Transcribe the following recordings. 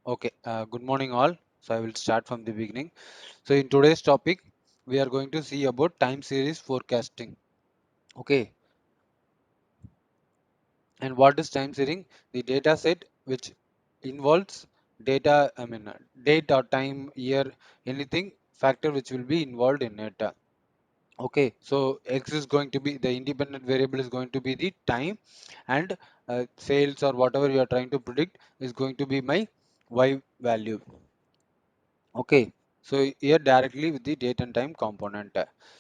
Okay, good morning all. So I will start from the beginning. So in today's topic, we are going to see about time series forecasting. Okay, and what is time series? The data set which involves data, date or time, year, anything factor which will be involved in it. Okay, so X is going to be the independent variable is going to be the time, and sales or whatever you are trying to predict is going to be my Y value. Okay, so here directly with the date and time component.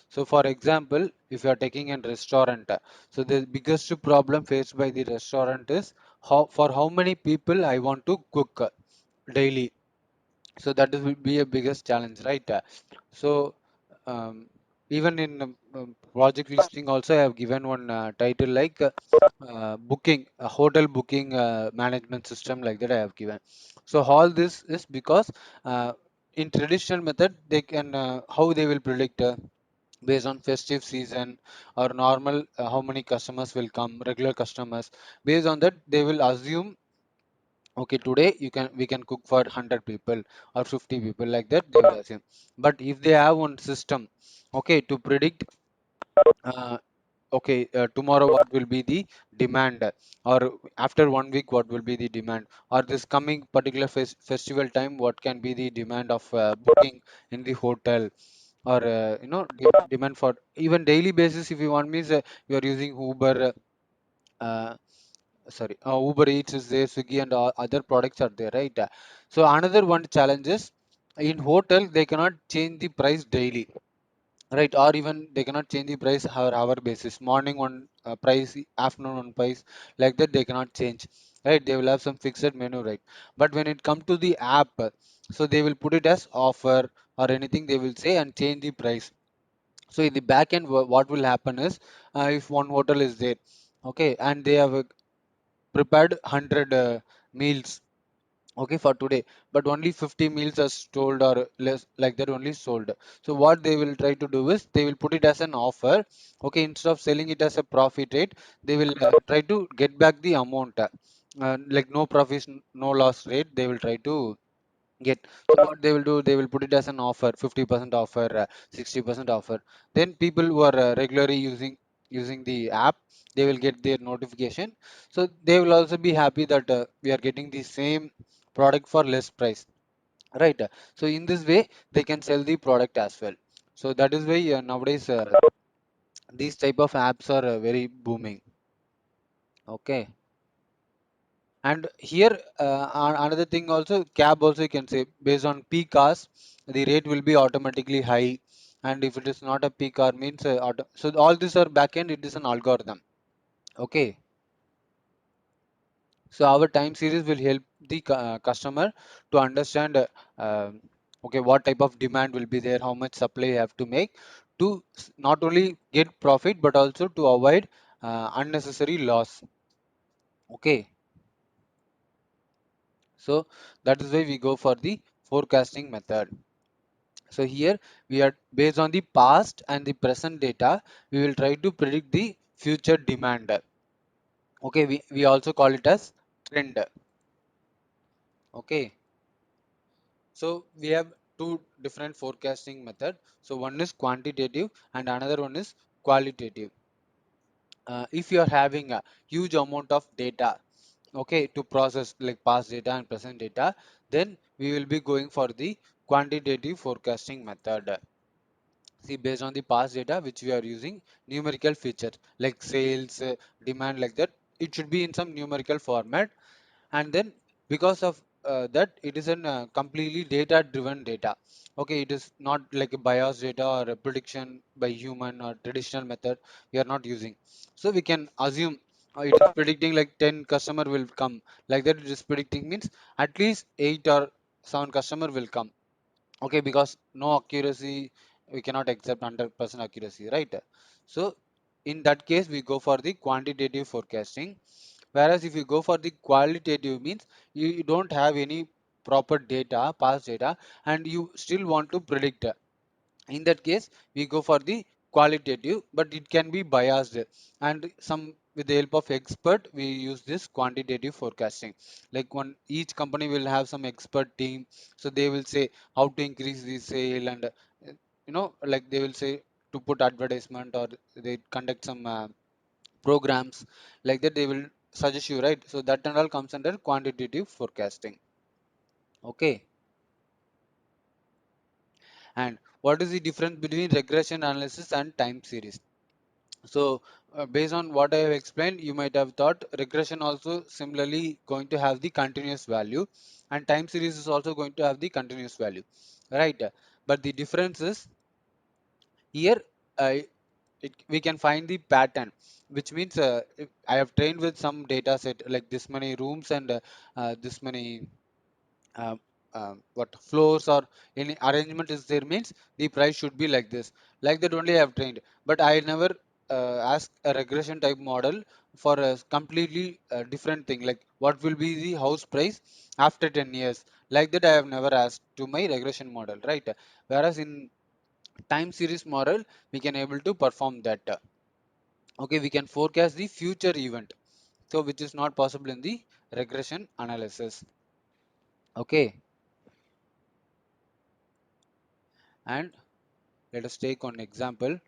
So for example, if you are taking a restaurant, so the biggest problem faced by the restaurant is how many people I want to cook daily. So that will be a biggest challenge, right? So um, even in project listing also I have given one title like booking, a hotel booking management system, like that I have given. So all this is because in traditional method they can how they will predict based on festive season or normal how many customers will come, regular customers. Based on that they will assume, okay, today we can cook for 100 people or 50 people, like that they will assume. But if they have one system, okay, to predict uh, okay, tomorrow what will be the demand, or after 1 week what will be the demand, or this coming particular festival time what can be the demand of booking in the hotel, or demand for even daily basis. If you want means you are using Uber, Uber Eats is there, Swiggy and all other products are there, right? So another one challenge is in hotel they cannot change the price daily, right? Or even they cannot change the price hour basis. Morning one price, afternoon one price, like that they cannot change, right? They will have some fixed menu, right? But when it come to the app, so they will put it as offer or anything they will say and change the price. So in the back end, what will happen is if one hotel is there, okay, and they have prepared 100 meals, okay, for today, but only 50 meals are sold or less, like that only sold. So what they will try to do is they will put it as an offer, okay, instead of selling it as a profit rate, they will try to get back the amount, like no profit no loss rate they will try to get. So what they will do, they will put it as an offer, 50% offer, 60% offer. Then people who are regularly using the app, they will get their notification. So they will also be happy that we are getting the same product for less price, right? So in this way they can sell the product as well. So that is why nowadays these type of apps are very booming. Okay. And here, another thing also, cab also you can say, based on peak hours, the rate will be automatically high. And if it is not a peak hour means, so all these are backend, it is an algorithm. Okay. So our time series will help the customer to understand, okay, what type of demand will be there, how much supply you have to make to not only get profit, but also to avoid unnecessary loss. Okay. So that is why we go for the forecasting method. So here we are based on the past and the present data, we will try to predict the future demand. Okay, we also call it as trend. Okay, so we have two different forecasting method. So one is quantitative and another one is qualitative. If you are having a huge amount of data, okay, to process like past data and present data, then we will be going for the quantitative forecasting method. See, based on the past data which we are using numerical features like sales, demand, like that, it should be in some numerical format. And then because of that, it is an completely data driven data. Okay, it is not like a biased data or a prediction by human or traditional method we are not using. So we can assume it is predicting like 10 customer will come, like that it is predicting means at least 8 or 7 customer will come. Okay, because no accuracy, we cannot accept 100% accuracy, right? So in that case we go for the quantitative forecasting, whereas if you go for the qualitative means you don't have any proper data, past data, and you still want to predict. In that case we go for the qualitative, but it can be biased, and some with the help of expert we use this quantitative forecasting. Like one each company will have some expert team, so they will say how to increase the sale, and like they will say to put advertisement, or they conduct some programs like that, they will suggest you, right? So that and all comes under quantitative forecasting. Okay. And what is the difference between regression analysis and time series? So based on what I have explained, you might have thought regression also similarly going to have the continuous value, and time series is also going to have the continuous value, right? But the difference is here, we can find the pattern, which means if I have trained with some data set like this many rooms, and this many uh, what floors or any arrangement is there, means the price should be like this, like that only I have trained. But I never ask a regression type model for a completely different thing, like what will be the house price after 10 years, like that I have never asked to my regression model, right? Whereas in time series model we can able to perform that. Okay, we can forecast the future event, so which is not possible in the regression analysis. Okay. And let us take one example.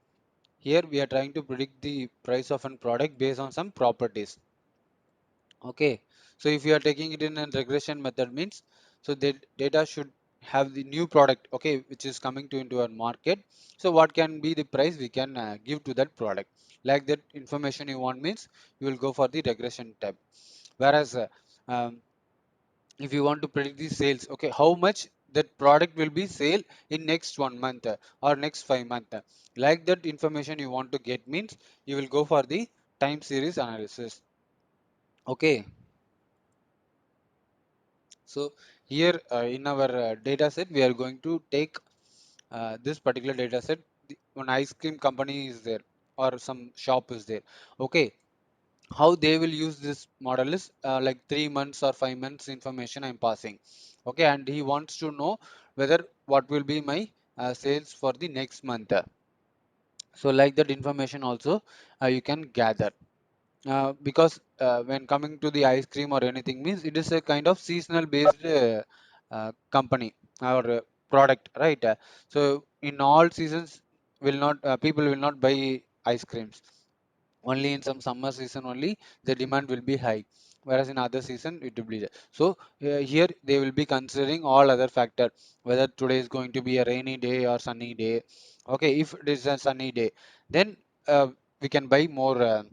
Here we are trying to predict the price of a product based on some properties. Okay, so if you are taking it in a regression method, means so the data should have the new product, okay, which is coming to into our market. So what can be the price we can give to that product? Like that information you want, means you will go for the regression tab. Whereas if you want to predict the sales, okay, how much that product will be sale in next 1 month, or next 5 months, like that information you want to get, means you will go for the time series analysis. Okay. So here in our data set we are going to take this particular data set. One ice cream company is there, or some shop is there. Okay, how they will use this model is like 3 months or 5 months information I'm passing. Okay, and he wants to know whether what will be my sales for the next month. So like that information also you can gather, because when coming to the ice cream or anything, means it is a kind of seasonal based company or product, right? So in all seasons will not people will not buy ice creams. Only in some summer season only the demand will be high, whereas in other season it will be there. So here they will be considering all other factor, whether today is going to be a rainy day or sunny day. Okay, if it is a sunny day, then we can buy more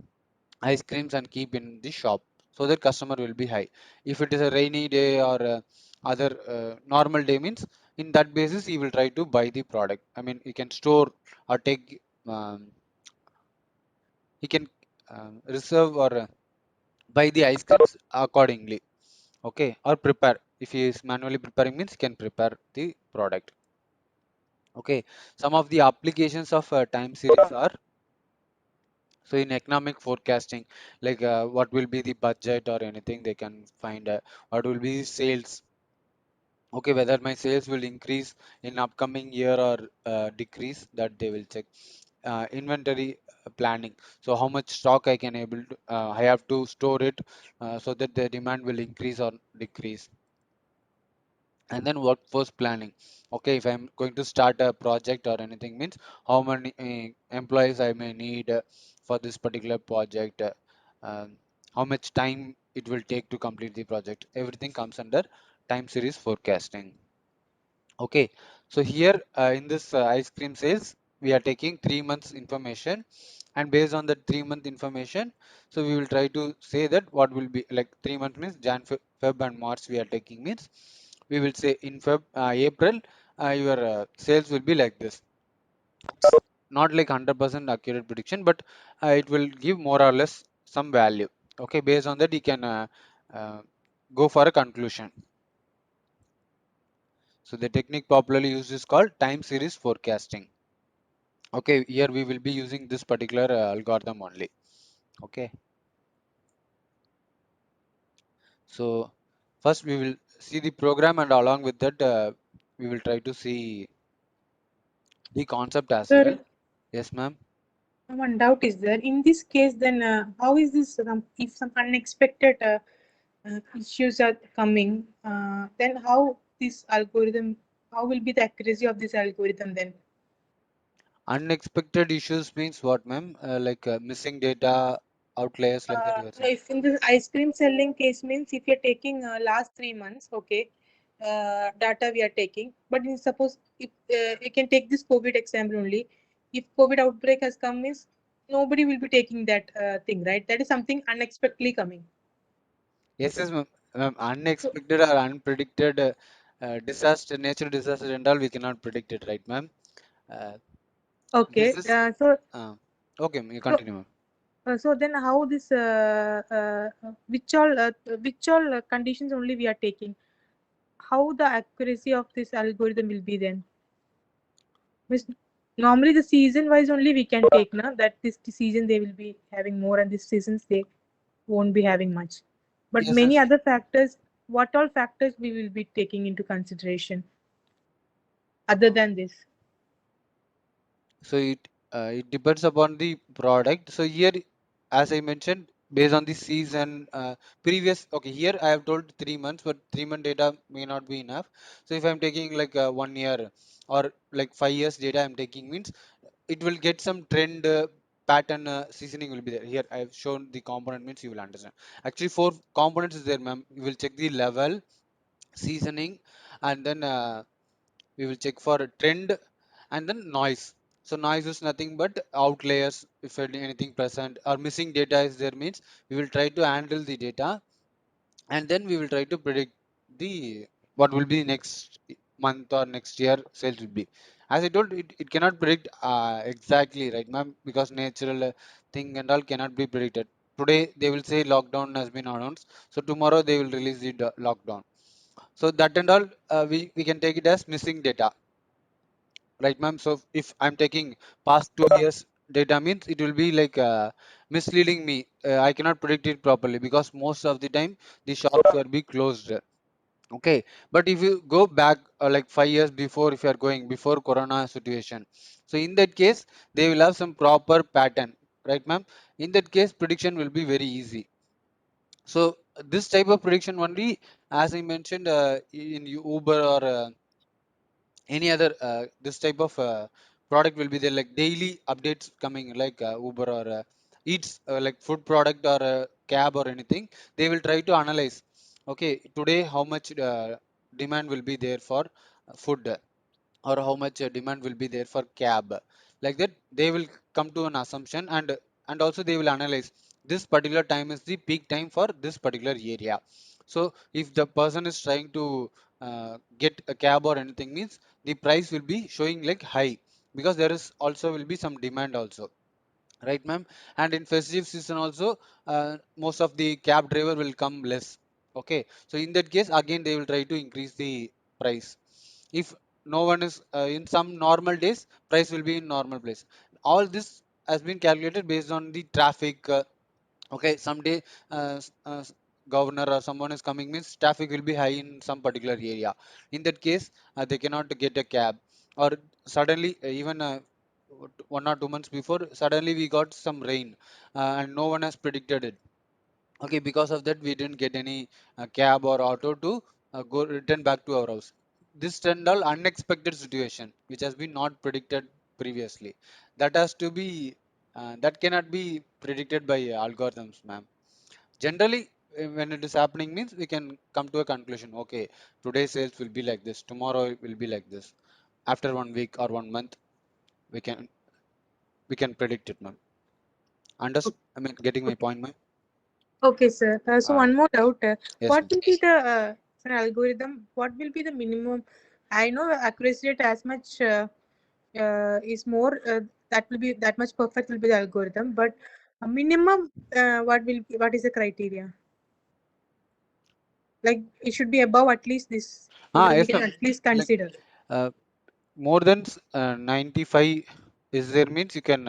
ice creams and keep in the shop, so that customer will be high. If it is a rainy day or other normal day, means in that basis he will try to buy the product. I mean, you can store or take, um, he can reserve or buy the ice creams accordingly. Okay, or prepare, if he is manually preparing, means he can prepare the product. Okay, some of the applications of time series are, so in economic forecasting, like what will be the budget or anything, they can find what will be sales. Okay, whether my sales will increase in upcoming year or decrease, that they will check. Inventory planning, so how much stock I can able to I have to store it, so that the demand will increase or decrease. And then workforce planning. Okay, if I'm going to start a project or anything, means how many employees I may need for this particular project, um, how much time it will take to complete the project, everything comes under time series forecasting. Okay, so here in this ice cream sales, we are taking 3 months information, and based on the 3 month information, so we will try to say that what will be like 3 months, means Jan, Feb and March we are taking, means we will say in April your sales will be like this. Not like 100% accurate prediction, but it will give more or less some value. Okay, based on that you can uh, go for a conclusion. So the technique popularly used is called time series forecasting. Okay, here we will be using this particular algorithm only. Okay, so first we will see the program, and along with that we will try to see the concept as well. Sir, Yes, ma'am. One doubt is there. In this case, then how is this? If some unexpected issues are coming, then how this algorithm? How will be the accuracy of this algorithm then? Unexpected issues means what, ma'am? Like missing data, outliers, like that you are saying. If in the ice cream selling case means if you're taking last 3 months, okay, data we are taking, but in suppose if you can take this COVID example only, if COVID outbreak has come means nobody will be taking that thing, right? That is something unexpectedly coming. Yes, yes, ma'am. Ma'am, So unexpected or unpredicted disaster, natural disaster and all, we cannot predict it, right, ma'am? Uh, this okay, is uh, okay. You so continue, ma'am. so then how this which all conditions only we are taking? How the accuracy of this algorithm will be then? Miss, normally the season wise only we can take now that this season they will be having more and this seasons they won't be having much. But Yes, many yes. other factors, what all factors we will be taking into consideration other than this? So it depends upon the product. So here, as I mentioned, based on the season, previous. Okay, here I have told 3 months, but 3 month data may not be enough. So if I'm taking like 1 year or like 5 years data, I'm taking means it will get some trend pattern seasoning will be there. Here I have shown the component means you will understand. Actually, four components is there, ma'am. You will check the level, seasoning, and then we will check for a trend and then noise. So noise is nothing but outliers. If anything present or missing data is there means we will try to handle the data and then we will try to predict the what will be next month or next year sales will be. As I told, it cannot predict exactly, right, ma'am, because natural thing and all cannot be predicted. Today they will say lockdown has been announced, so tomorrow they will release the lockdown. So that and all we can take it as missing data, right, ma'am? So if I'm taking past 2 years data means it will be like misleading me. I cannot predict it properly because most of the time the shops will be closed. Okay, but if you go back like 5 years before, if you are going before corona situation, so in that case they will have some proper pattern, right, ma'am? In that case prediction will be very easy. So this type of prediction only, as I mentioned, in Uber or any other this type of product will be there, like daily updates coming, like Uber or eats like food product or cab or anything. They will try to analyze, okay, today how much demand will be there for food, or how much demand will be there for cab. Like that they will come to an assumption, and also they will analyze this particular time is the peak time for this particular area. So if the person is trying to get a cab or anything means the price will be showing like high, because there is also will be some demand also, right, ma'am? And in festive season also most of the cab driver will come less. Okay, so in that case again they will try to increase the price. If no one is in some normal days, price will be in normal place. All this has been calculated based on the traffic. Okay, someday governor or someone is coming means traffic will be high in some particular area. In that case they cannot get a cab, or suddenly even 1 or 2 months before suddenly we got some rain, and no one has predicted it. Okay, because of that we didn't get any cab or auto to go return back to our house. This and all unexpected situation which has been not predicted previously, that has to be that cannot be predicted by algorithms, ma'am. Generally when it is happening means we can come to a conclusion, okay, today's sales will be like this, tomorrow it will be like this, after 1 week or 1 month we can predict it, ma'am. I mean, getting my Okay, point, ma'am? okay, sir. So uh, one more doubt. yes, What ma'am. will be the for an algorithm? What will be the minimum? I know accuracy rate as much is more. That will be that much perfect will be the algorithm, but a minimum. What is the criteria? Like it should be above at least this. We Yes, can ma'am. at least Like consider uh, more than 95 is there means you can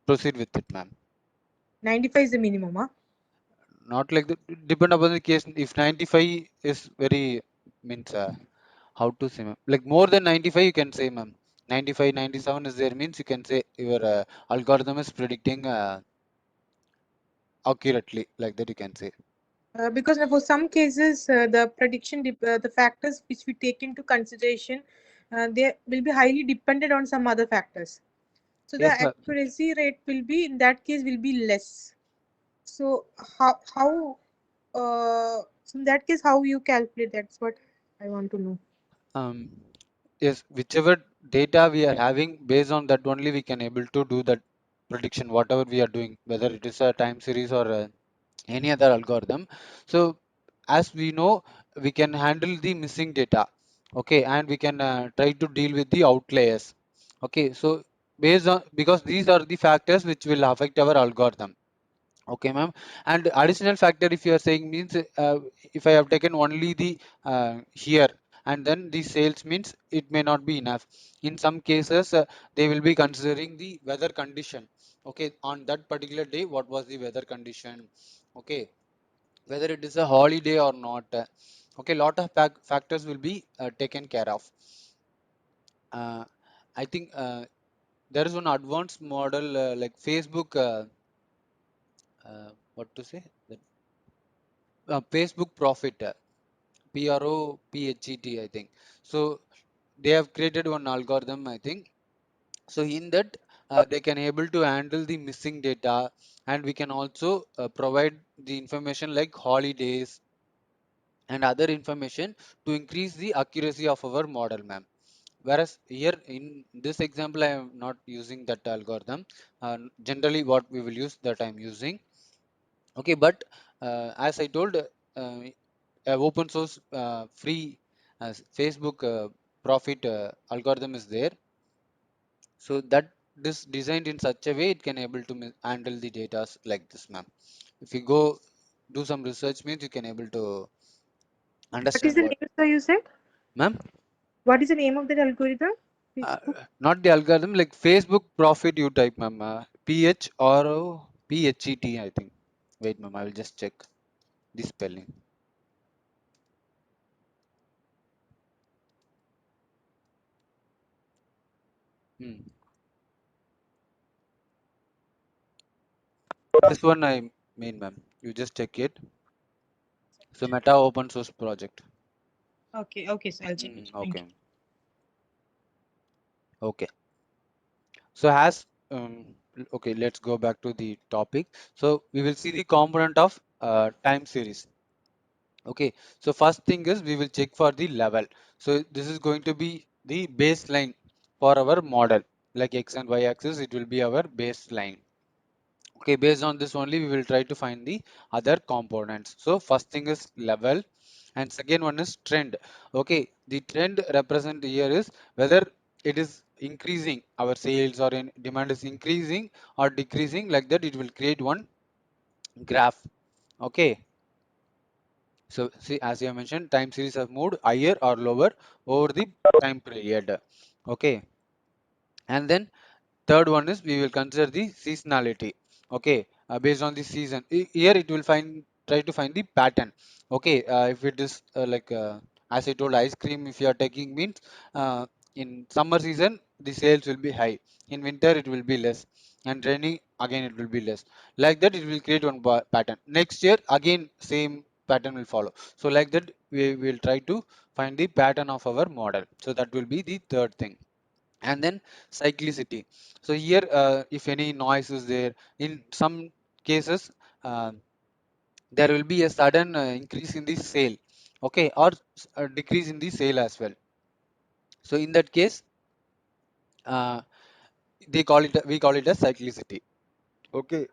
proceed with it, ma'am. 95 is the minimum. Huh? Not like that. Depend upon the case. If 95 is very means how to say, ma'am. Like more than 95, you can say, ma'am. 95, 97 is there means you can say your algorithm is predicting accurately, like that you can say. Because for some cases, the prediction, the factors which we take into consideration, they will be highly dependent on some other factors. So the Yes, ma'am. accuracy rate will be, in that case, will be less. So so in that case, how you calculate? That's what I want to know. um yes, whichever data we are having, based on that only we can able to do that prediction whatever we are doing, whether it is a time series or any other algorithm. So as we know, we can handle the missing data, okay, and we can try to deal with the outliers. Okay, so based on, because these are the factors which will affect our algorithm. Okay, ma'am. And additional factor, if you are saying means, if I have taken only the here and then the sales means, it may not be enough. In some cases, they will be considering the weather condition. Okay, on that particular day, what was the weather condition? Okay, whether it is a holiday or not. Okay, lot of factors will be taken care of. Uh, I think there is one advanced model like Facebook. What to say? Facebook Profit, PROPHET, I think. So they have created one algorithm, I think. So in that, they can able to handle the missing data, and we can also provide the information like holidays and other information to increase the accuracy of our model, ma'am. Whereas here in this example, I am not using that algorithm. Generally, what we will use that I'm using. Okay, but as I told, open source free Facebook profit algorithm is there, so that this designed in such a way it can able to handle the data like this, ma'am. If you go do some research means, you can able to What is understand the what, name, sir, you said? ma'am. What is the name of that algorithm? uh, Facebook. Not the algorithm, like Facebook profit you type, ma'am. PHROPHET, I think. Wait, ma'am, I will just check the spelling. Hmm. This one I mean, ma'am, you just check it. So Meta open source project. Okay, okay, so I'll check it. Thank you. Okay. Okay. So as okay, let's go back to the topic. So we will see the component of time series. Okay. So first thing is we will check for the level. So this is going to be the baseline for our model. Like X and Y axis, it will be our baseline. Okay, based on this only we will try to find the other components. So first thing is level, and second one is trend. Okay, the trend represent here is whether it is increasing, our sales or in demand is increasing or decreasing, like that it will create one graph. Okay, so see, as I mentioned, time series have moved higher or lower over the time period. Okay, and then third one is we will consider the seasonality. Okay, based on the season, here it will try to find the pattern. Okay, if it is as I told, ice cream, if you are taking means, uh, in summer season the sales will be high, in winter it will be less, and rainy again it will be less. Like that it will create one pattern. Next year again same pattern will follow. So like that we will try to find the pattern of our model. So that will be the third thing. And then cyclicity. So here, if any noise is there, in some cases, uh, there will be a sudden increase in the sale, okay, or a decrease in the sale as well. So in that case, uh, we call it a cyclicity. Okay,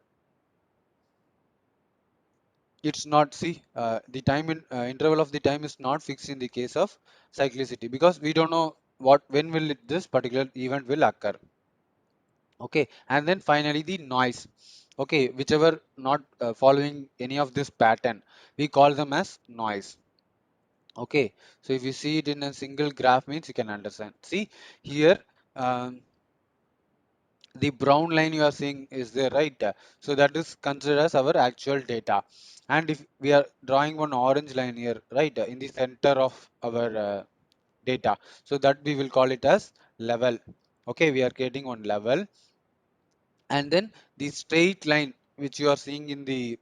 it's not, see, the time interval of the time is not fixed in the case of cyclicity, because we don't know when will this particular event will occur. Okay, and then finally the noise. Okay, whichever not following any of this pattern, we call them as noise. Okay, so if you see it in a single graph means, you can understand. See here, um, the brown line you are seeing is there, right? So that is considered as our actual data. And if we are drawing one orange line here, right, in the center of our data, so that we will call it as level. Okay, we are creating one level, and then the straight line which you are seeing in the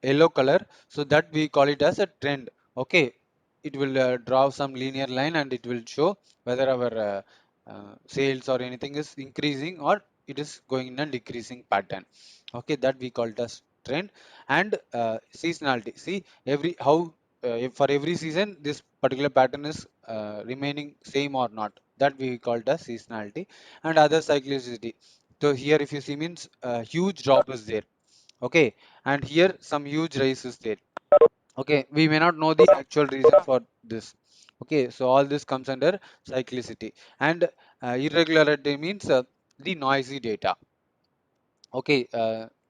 yellow color, so that we call it as a trend. Okay, it will draw some linear line and it will show whether our sales or anything is increasing or it is going in a decreasing pattern. Okay, that we call it as trend. And seasonality, see every how for every season this particular pattern is remaining same or not, that we call it as seasonality. And other cyclicity, so here if you see means huge drop is there. Okay, and here some huge rise is there. Okay, we may not know the actual reason for this. Okay, so all this comes under cyclicity. And irregularity means the noisy data. Okay,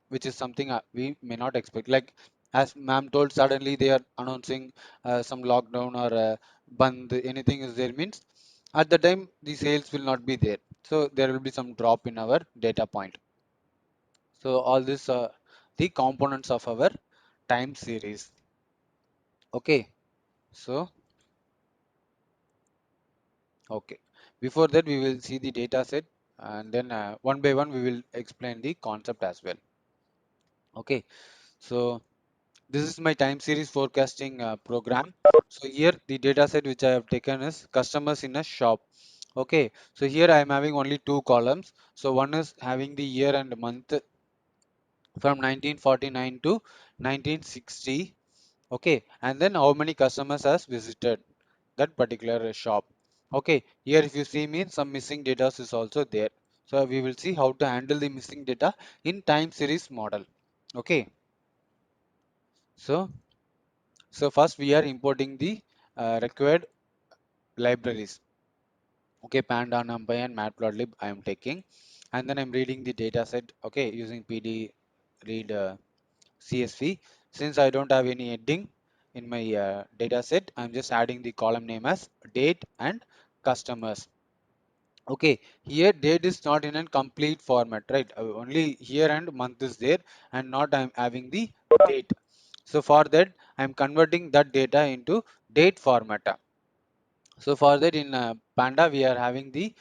which is something we may not expect, like as ma'am told, suddenly they are announcing some lockdown or band, anything is there means at the time the sales will not be there, so there will be some drop in our data point. So all this the components of our time series. Okay, so okay, before that we will see the data set, and then one by one we will explain the concept as well. Okay, so this is my time series forecasting program. So here the data set which I have taken is customers in a shop. Okay, so here I am having only two columns. So one is having the year and month from 1949 to 1960. Okay, and then how many customers has visited that particular shop. Okay, here if you see me, some missing data is also there. So we will see how to handle the missing data in time series model. Okay, so first we are importing the required libraries. Okay, Panda, NumPy and Matplotlib I am taking, and then I'm reading the data set. Okay, using PD read CSV. Since I don't have any heading in my data set, I'm just adding the column name as date and customers. Okay, here date is not in a complete format, right? Only year and month is there, and not I'm having the date. So for that, I'm converting that data into date format. So for that in Panda, we are having the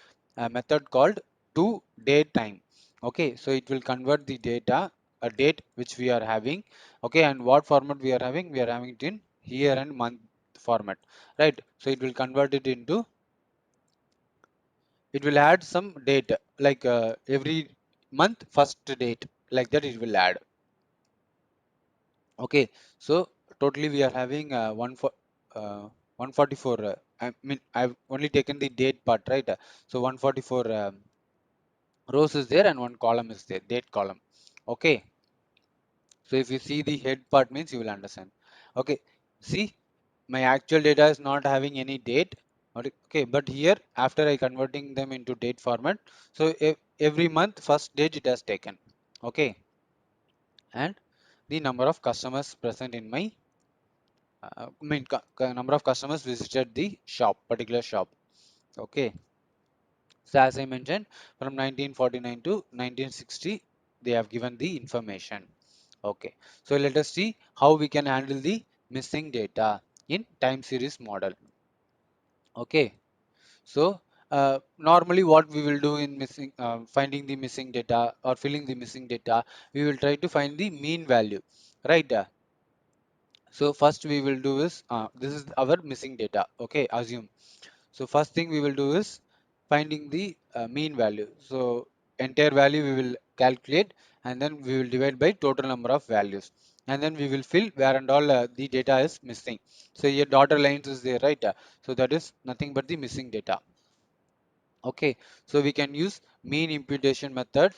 method called to date time. Okay, so it will convert the data, a date which we are having. Okay, and what format we are having? We are having it in year and month format, right? So it will convert it into, it will add some date, like every month first date, like that it will add. Okay, so totally we are having 144. I mean, I've only taken the date part, right? So 144 rows is there and one column is there, date column. Okay, so if you see the head part means you will understand. Okay, see my actual data is not having any date. Okay, but here after I converting them into date format, so every month first date it has taken. Okay, and the number of customers present in my number of customers visited the shop, particular shop. Okay, so as I mentioned, from 1949 to 1960 they have given the information. Okay, so let us see how we can handle the missing data in time series model. Okay, so normally what we will do in missing finding the missing data or filling the missing data, we will try to find the mean value, right? So first we will do is this is our missing data. Okay, assume. So first thing we will do is finding the mean value. So entire value we will calculate, and then we will divide by total number of values, and then we will fill where and all the data is missing. So here dotted lines is there, right? So that is nothing but the missing data. Okay, so we can use mean imputation method,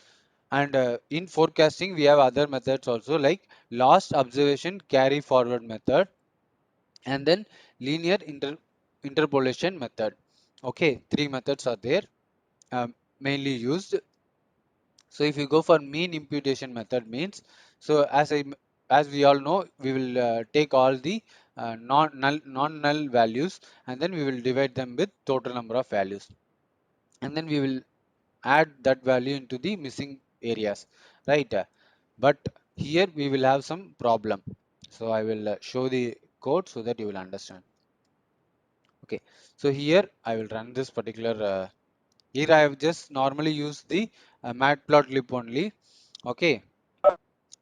and in forecasting we have other methods also, like last observation carry forward method, and then linear interpolation method. Okay, three methods are there, mainly used. So if you go for mean imputation method means, so as we all know, we will take all the non-null values, and then we will divide them with total number of values, and then we will add that value into the missing areas, right? But here we will have some problem. So I will show the code so that you will understand. Okay, so here I will run this particular Here I have just normally used the matplotlib only. Okay.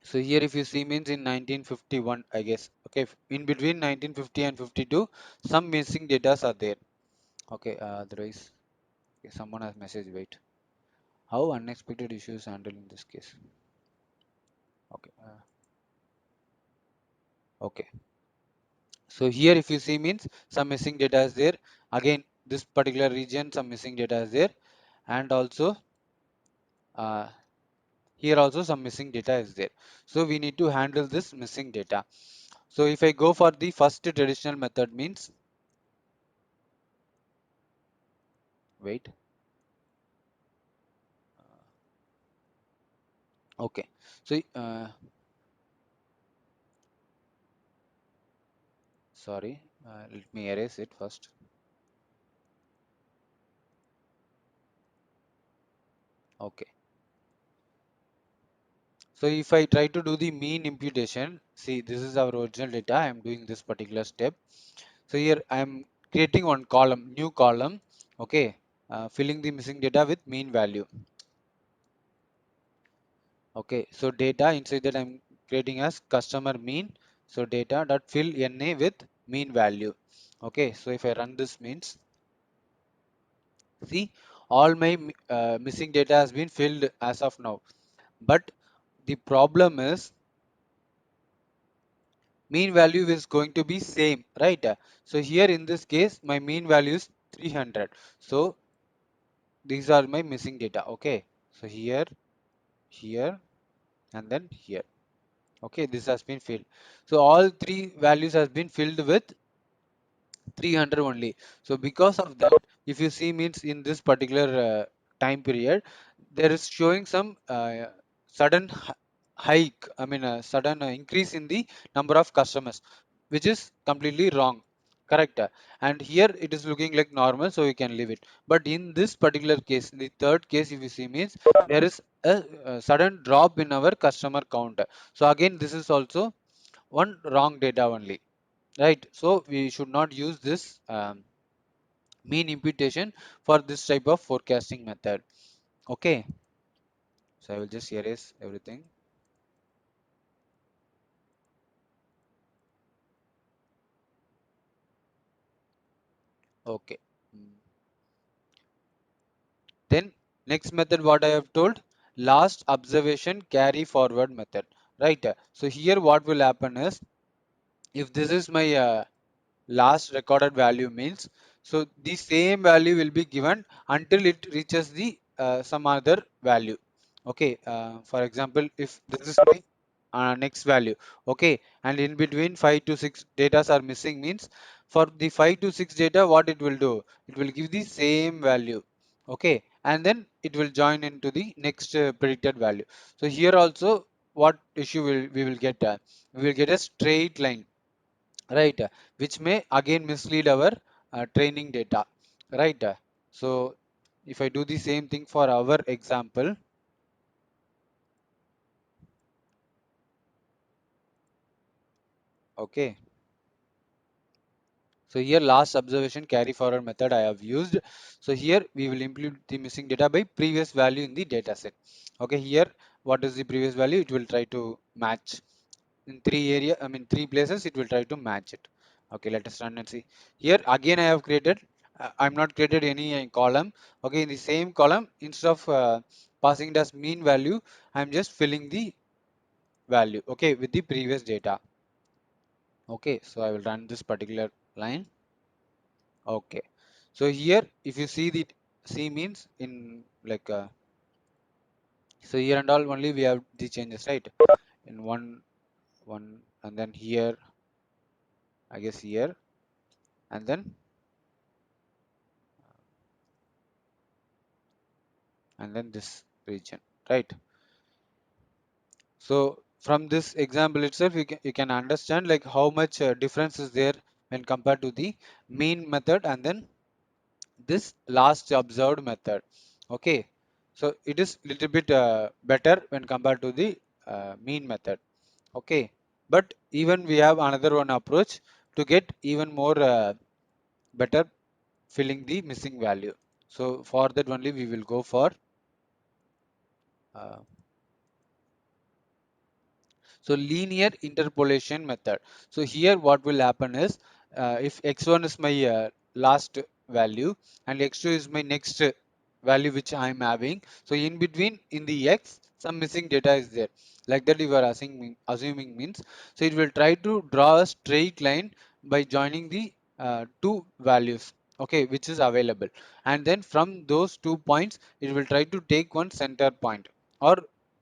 So here if you see means in 1951, I guess. Okay. In between 1950 and 52, some missing data are there. Okay. Otherwise, okay, someone has message. Wait. How unexpected issues handled in this case? Okay. Okay. So here if you see means some missing data is there. Again, this particular region, some missing data is there. And also uh, here also some missing data is there. So we need to handle this missing data. So if I go for the first traditional method means, wait, okay. So sorry, let me erase it first. Okay. So if I try to do the mean imputation, see this is our original data. I am doing this particular step. So here I am creating one column, new column. Okay, filling the missing data with mean value. Okay, so data inside that I'm creating as customer mean. So data dot fill NA with mean value. Okay, so if I run this means, see all my missing data has been filled as of now. But the problem is mean value is going to be same, right? So here in this case, my mean value is 300. So these are my missing data. Okay, so here, here, and then here. Okay, this has been filled. So all three values has been filled with 300 only. So because of that, if you see means in this particular time period, there is showing some sudden hike, I mean a sudden increase in the number of customers, which is completely wrong. Correct. And here it is looking like normal, so you can leave it. But in this particular case, in the third case, if you see means there is a sudden drop in our customer count. So again, this is also one wrong data only, right? So we should not use this mean imputation for this type of forecasting method. Okay, so I will just erase everything. Okay. Then next method what I have told, last observation carry forward method, right? So here what will happen is, if this is my last recorded value means, so the same value will be given until it reaches the some other value. Okay, for example, if this is my next value, okay, and in between 5 to 6 data are missing means, for the 5 to 6 data what it will do, it will give the same value. Okay, and then it will join into the next predicted value. So here also what issue will we will get, we will get a straight line, right, which may again mislead our training data, right? So if I do the same thing for our example, okay, so here last observation carry forward method I have used. So here we will implement the missing data by previous value in the data set. Okay, here what is the previous value, it will try to match in three places, it will try to match it. Okay, let us run and see. Here again I have created, I'm not created any column. Okay, in the same column, instead of passing it as mean value, I'm just filling the value, okay, with the previous data. Okay, so I will run this particular line. Okay, so here if you see the C means in like so here and all only we have the changes, right? In one and then here, I guess here, and then this region, right? So from this example itself, you can understand like how much difference is there when compared to the mean method and then this last observed method. Okay, so it is little bit better when compared to the mean method. Okay, but even we have another one approach to get even more better filling the missing value. So for that only we will go for uh, so linear interpolation method. So here what will happen is if x1 is my last value and x2 is my next value which I am having. So in between in the x some missing data is there. Like that you are assuming means. So it will try to draw a straight line by joining the two values, okay, which is available. And then from those 2 points it will try to take one center point, or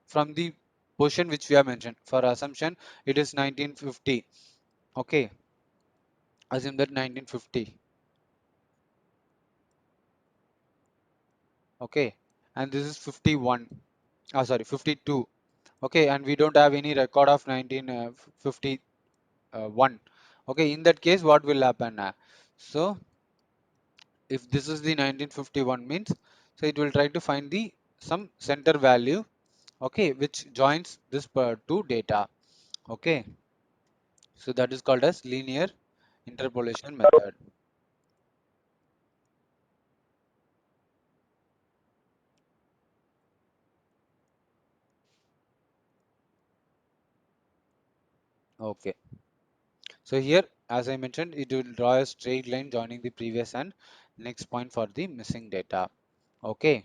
from the position which we have mentioned. For assumption it is 1950, okay, assume that 1950, okay, and this is 51, sorry, 52, okay, and we don't have any record of 1951, okay. In that case what will happen, so if this is the 1951 means, so it will try to find the some center value, okay, which joins this two data, okay. So that is called as linear interpolation method. Okay. So here, as I mentioned, it will draw a straight line joining the previous and next point for the missing data. Okay.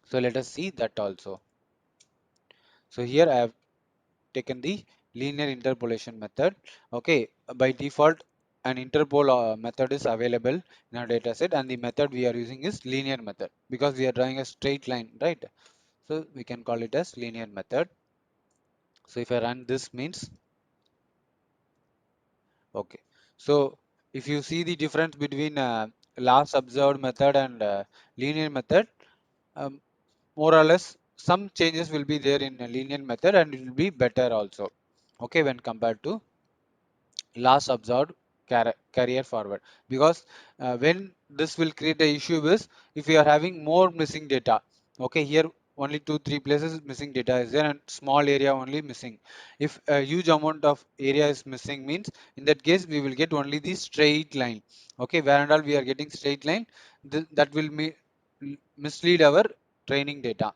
So let us see that also. So here I have taken the linear interpolation method. Okay. By default, an interpol method is available in our data set, and the method we are using is linear method because we are drawing a straight line, right? So we can call it as linear method. So if I run this means, okay. So if you see the difference between last observed method and linear method, um, more or less some changes will be there in a linear method and it will be better also. Okay, when compared to last observed carrier forward, because when this will create a issue is if you are having more missing data, okay, here only 2 3 places missing data is there and small area only missing. If a huge amount of area is missing means, in that case we will get only the straight line, okay, where and all we are getting straight line, that will mislead our training data,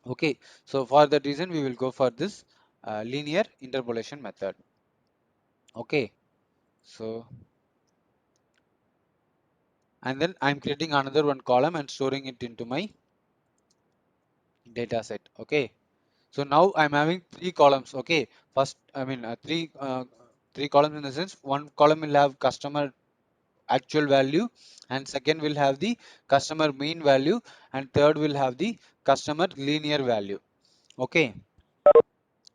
okay. So for that reason we will go for this linear interpolation method, okay. So and then I'm creating another one column and storing it into my data set, okay. So now I'm having three columns, okay. First, I mean three columns in the sense one column will have customer actual value, and second will have the customer mean value, and third will have the customer linear value, okay.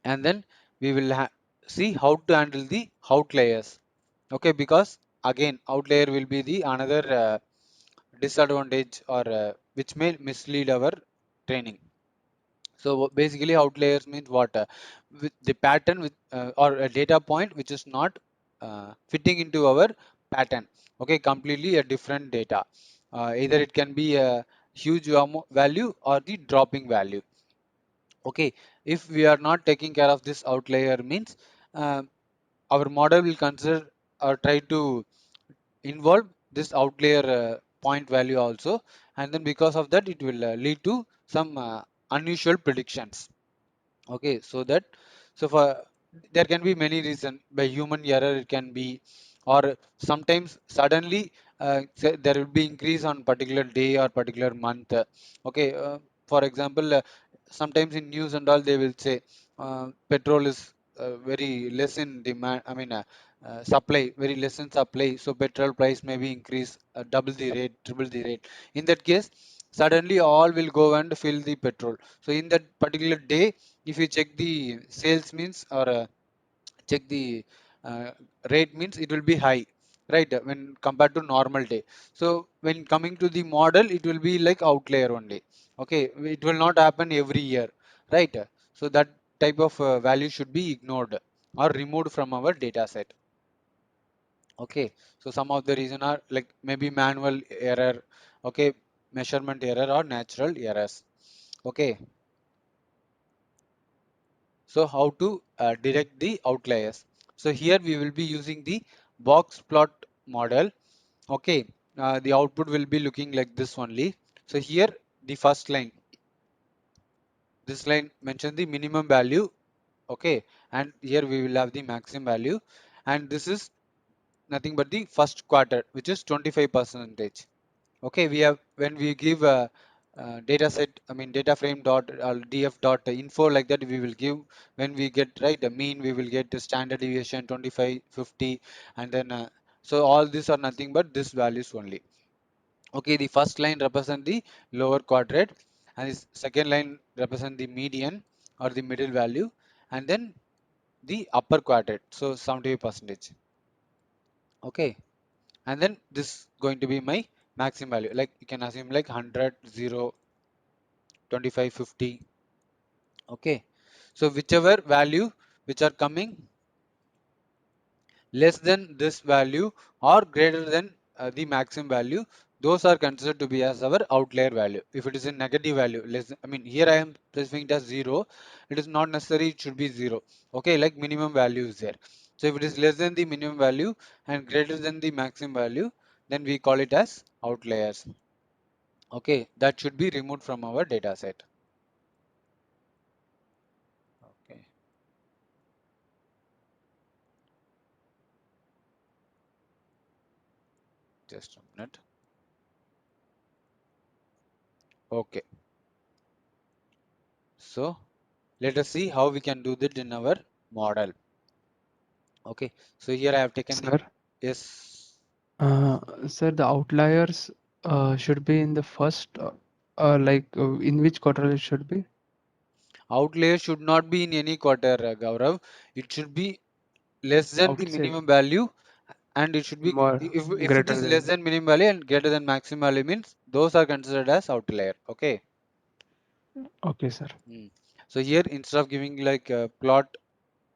And then we will see how to handle the outliers, okay, because again outlier will be the another disadvantage or which may mislead our training. So basically outliers means what, with the pattern with or a data point which is not fitting into our pattern, okay, completely a different data, either it can be a huge value or the dropping value, okay. If we are not taking care of this outlier means, uh, our model will consider or try to involve this outlier point value also, and then because of that it will lead to some unusual predictions, okay. So that, so for there can be many reasons, by human error it can be, or sometimes suddenly there will be increase on particular day or particular month, okay. For example, sometimes in news and all they will say petrol is very less in demand, I mean supply very less in supply, so petrol price may be increase double the rate, triple the rate. In that case suddenly all will go and fill the petrol. So in that particular day, if you check the sales means, or check the uh, rate means, it will be high, right, when compared to normal day. So when coming to the model it will be like outlier only, okay. It will not happen every year, right. So that type of value should be ignored or removed from our data set, okay. So some of the reason are like maybe manual error, okay, measurement error or natural errors, okay. So how to detect the outliers? So here we will be using the box plot model, okay. the output will be looking like this only. So here the first line, this line mentions the minimum value, okay, and here we will have the maximum value, and this is nothing but the first quarter, which is 25 percentage. Okay, we have, when we give a, data set, I mean data frame dot df dot info, like that we will give, when we get right the mean, we will get the standard deviation 25, 50, and then so all these are nothing but this values only. Okay, the first line represent the lower quadrant, and the second line represent the median or the middle value, and then the upper quadrant, so 75 percentage. Okay, and then this going to be my maximum value, like you can assume like 100, 0, 25, 50. Okay, so whichever value which are coming less than this value or greater than the maximum value, those are considered to be as our outlier value. If it is a negative value, less than, I mean here I am specifying it as 0, it is not necessary it should be 0. Okay, like minimum value is there. So if it is less than the minimum value and greater than the maximum value, then we call it as outliers. Okay, that should be removed from our data set. Okay, just a minute. Okay, so let us see how we can do that in our model. Okay, so here I have taken the, Sir, yes, sir, the outliers should be in the first, in which quarter it should be? outlier should not be in any quarter, Gaurav. It should be less than the Outside, minimum value, and it should be, more if it greater is less than. than minimum value and greater than maximum value means those are considered as outlier. Okay. Okay, sir. Hmm. So here instead of giving like a plot,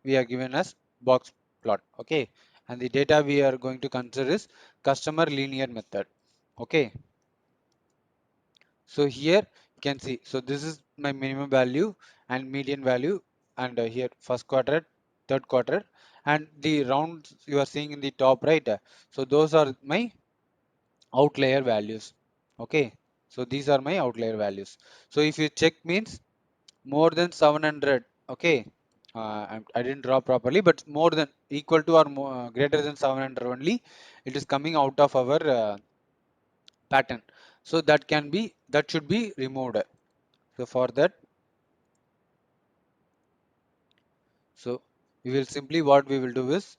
we are given as box plot. Okay, and the data we are going to consider is customer linear method. Okay, so here you can see, so this is my minimum value and median value, and here first quarter, third quarter, and the rounds you are seeing in the top right, so those are my outlier values. Okay, so these are my outlier values. So if you check means more than 700. Okay, I didn't draw properly, but more than, equal to or more, greater than 700 only, it is coming out of our pattern. So that can be, that should be removed. So for that, so we will simply, what we will do is,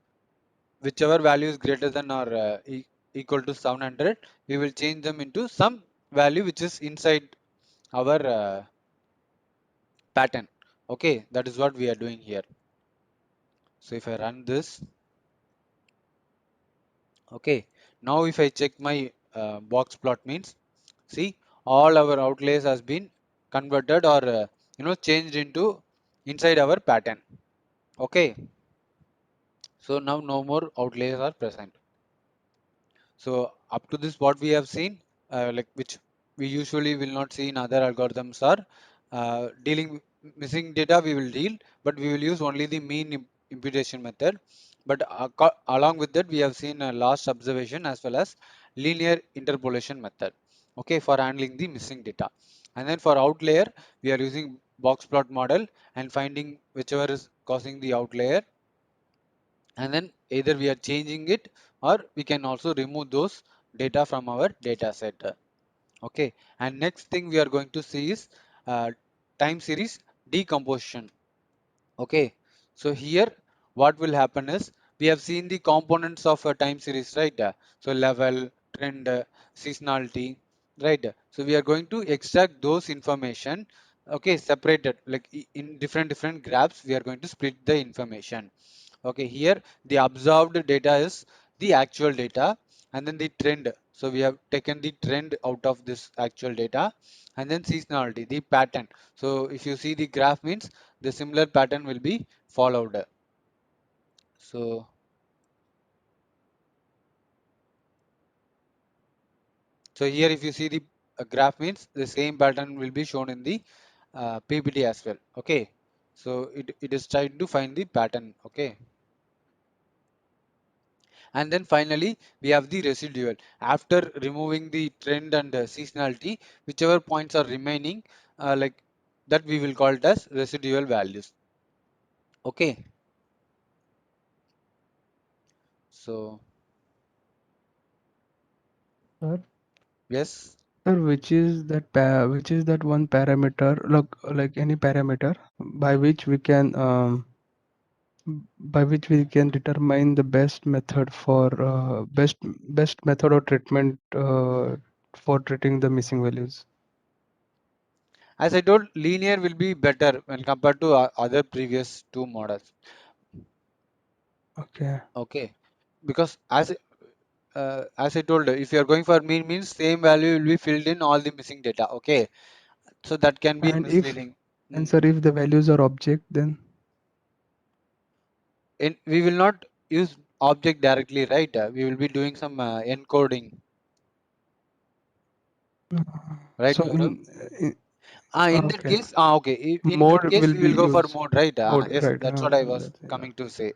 whichever value is greater than or equal to 700, we will change them into some value which is inside our pattern. Okay, that is what we are doing here. So if I run this, okay, now if I check my box plot means, see, all our outlays has been converted or changed into inside our pattern. Okay, so now no more outlays are present. So up to this, what we have seen, like which we usually will not see in other algorithms, are dealing with missing data. We will deal, but we will use only the mean imputation method. But along with that, we have seen a last observation as well as linear interpolation method. Okay, for handling the missing data. And then for outlier, we are using box plot model and finding whichever is causing the outlier, and then either we are changing it or we can also remove those data from our data set. Okay, and next thing we are going to see is time series decomposition. Okay, so here what will happen is, we have seen the components of a time series, right? So level, trend, seasonality, right? So we are going to extract those information, okay, separated, like in different graphs we are going to split the information. Okay, here the observed data is the actual data, and then the trend. So we have taken the trend out of this actual data, and then seasonality, the pattern. So if you see the graph means the similar pattern will be followed. So, so here if you see the graph means the same pattern will be shown in the PPT as well. Okay, so it is trying to find the pattern. Okay, And then finally we have the residual. After removing the trend and seasonality, whichever points are remaining, like that we will call it as residual values. Okay, so Sir, yes. sir, which is that one parameter, like any parameter by which we can determine the best method for best method or treatment for treating the missing values. As I told, linear will be better when compared to other previous two models. Okay. Okay, because as I told, if you are going for mean, means same value will be filled in all the missing data. Okay, so that can be And if misleading. and Mm. sir, if the values are object, then We will not use object directly, right? We will be doing some encoding, uh, right, so Gaurav? in In that okay, case, okay, in that mode case will we be will go for used. mode, right? Mode, Yes, right? that's what I was That's yeah. coming to say.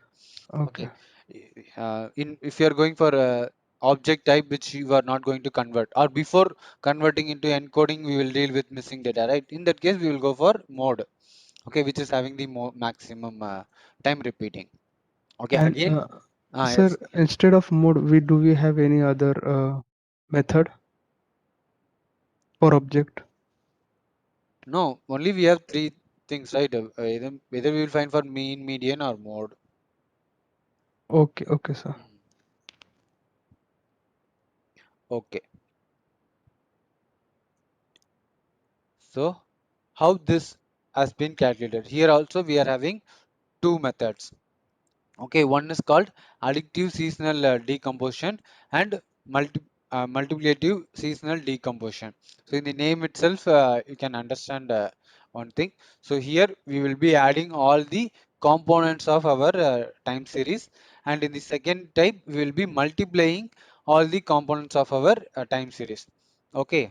Okay. Okay, in if you are going for a object type which you are not going to convert, or before converting into encoding, we will deal with missing data, right? In that case, we will go for mode, okay, which is having the maximum time repeating. Okay, And again, sir, yes, instead of mode, we have any other method for object? no, only we have three things, right? Either we will find for mean, median, or mode. Okay, okay, sir. Mm. Okay, so how this has been calculated? Here also we are having two methods. Okay, one is called additive seasonal decomposition and multiplicative seasonal decomposition. So in the name itself, you can understand one thing. So here we will be adding all the components of our time series, and in the second type we will be multiplying all the components of our time series. Okay,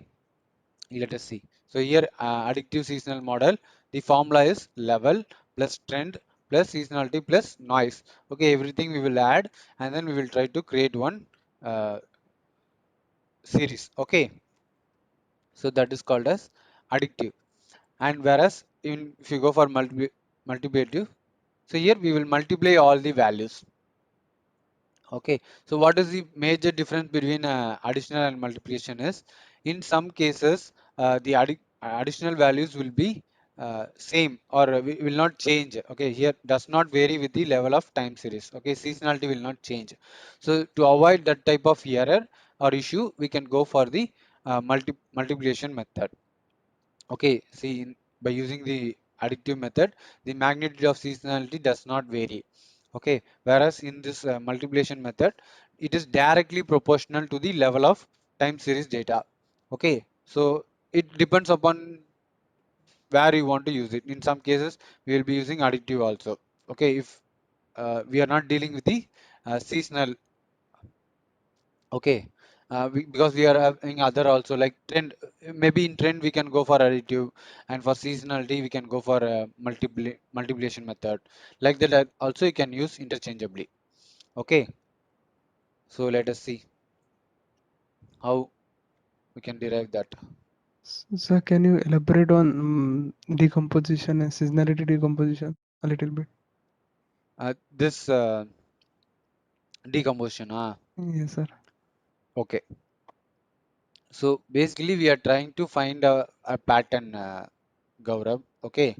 let us see. So here additive seasonal model, the formula is level plus trend plus seasonality plus noise. Okay, everything we will add, and then we will try to create one series. Okay, so that is called as additive. And whereas if you go for multiplicative, so here we will multiply all the values. Okay, so what is the major difference between additional and multiplication is, in some cases the additional values will be same, or will not change. Okay, here does not vary with the level of time series. Okay, seasonality will not change. So to avoid that type of error or issue, we can go for the multiplication method. Okay, see, by using the additive method, the magnitude of seasonality does not vary. Okay, whereas in this multiplication method, it is directly proportional to the level of time series data. Okay, so it depends upon where you want to use it. In some cases, we will be using additive also. Okay, if we are not dealing with the seasonal. Okay, because we are having other also like trend. Maybe in trend we can go for additive, and for seasonality we can go for a multiplication method. Like that, also you can use interchangeably. Okay, so let us see how we can derive that. Sir, can you elaborate on decomposition and seasonality decomposition a little bit? This decomposition. Yes, sir. Okay. So basically, we are trying to find a pattern, Gaurav. Okay,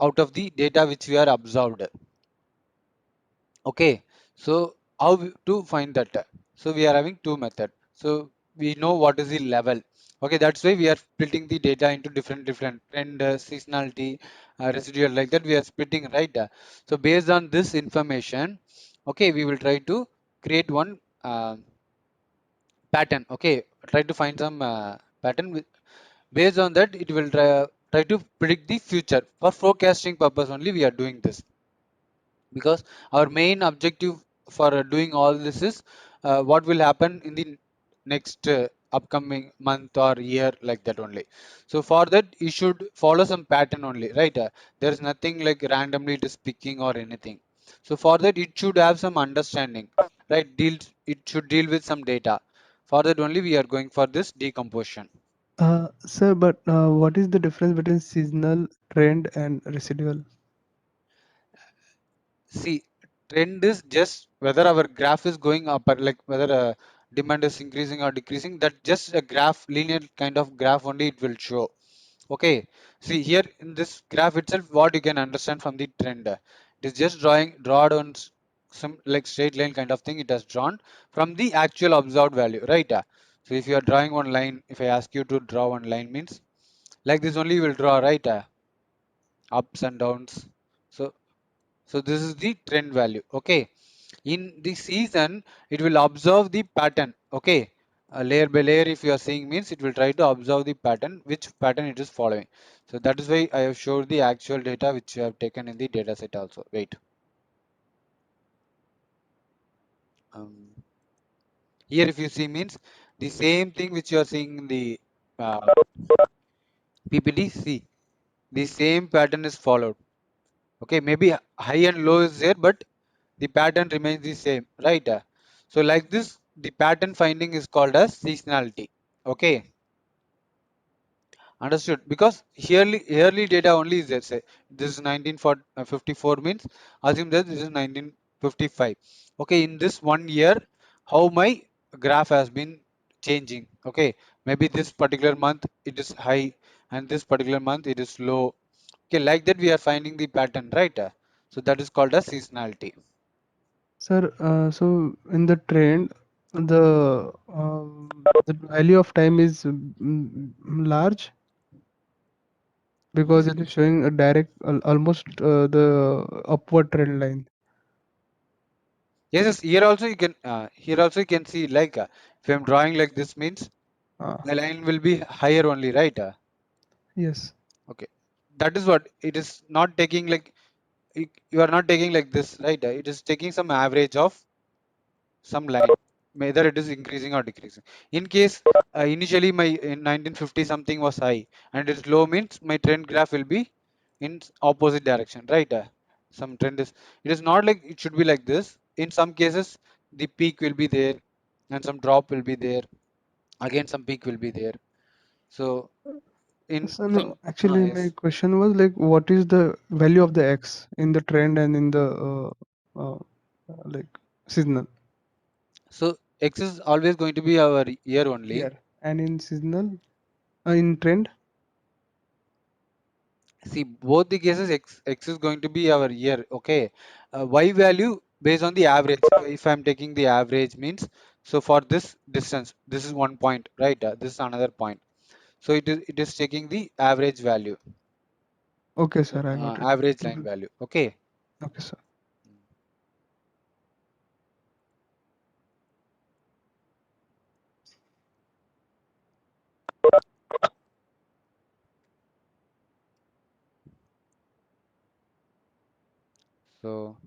out of the data which we are observed. Okay, so how to find that? So we are having two method. So we know what is the level. Okay, that's why we are splitting the data into different trend, seasonality, residual, like that. We are splitting, right? So based on this information, okay, we will try to create one pattern. Okay, try to find some pattern. Based on that, it will try to predict the future. For forecasting purpose only, we are doing this, because our main objective for doing all this is what will happen in the next upcoming month or year, like that only. So for that you should follow some pattern only, right? There is nothing like randomly it is picking or anything. So for that it should have some understanding, right? It should deal with some data. For that only we are going for this decomposition. Sir, but what is the difference between seasonal, trend, and residual? See, trend is just whether our graph is going up or like whether demand is increasing or decreasing. That just a graph, linear kind of graph only it will show. Okay. See here in this graph itself, what you can understand from the trend. It is just drawn on some like straight line kind of thing. It has drawn from the actual observed value, right? So if you are drawing one line, if I ask you to draw one line means like this only you will draw, right? Ups and downs. So so this is the trend value. Okay. In the season, it will observe the pattern. Okay. Layer by layer, if you are seeing means it will try to observe the pattern, which pattern it is following. So that is why I have showed the actual data which you have taken in the data set also. Wait. Um, Here if you see means the same thing which you are seeing in the PPT, see the same pattern is followed. Okay, maybe high and low is there, but the pattern remains the same, right? So like this, the pattern finding is called as seasonality. Okay, understood. Because yearly data only is there. Say this is 1954 means assume that this is 1955. Okay, in this 1 year, how my graph has been changing. Okay, maybe this particular month it is high, and this particular month it is low. Okay, like that we are finding the pattern, right? So that is called as seasonality. Sir, so in the trend, the value of time is large because it is showing a direct, almost the upward trend line. Yes, yes, here also you can see like if I'm drawing like this means Ah, my line will be higher only, right? yes. Okay, that is what it is not taking like you are not taking like this, right? It is taking some average of some line, whether it is increasing or decreasing. In case initially my in 1950 something was high and it's low means my trend graph will be in opposite direction, right? Some trend is it is not like it should be like this. In some cases, the peak will be there and some drop will be there. Again, some peak will be there. So in So some no, actually, my yes. question was like, what is the value of the X in the trend and in the like seasonal? So X is always going to be our year only. Here and in seasonal, in trend. See, both the cases X is going to be our year. Okay. Y value based on the average. If I'm taking the average means, so for this distance, this is 1 point, right? This is another point. So it is taking the average value, Okay, sir, I got it. average line Mhm. value. Okay. Okay, sir. So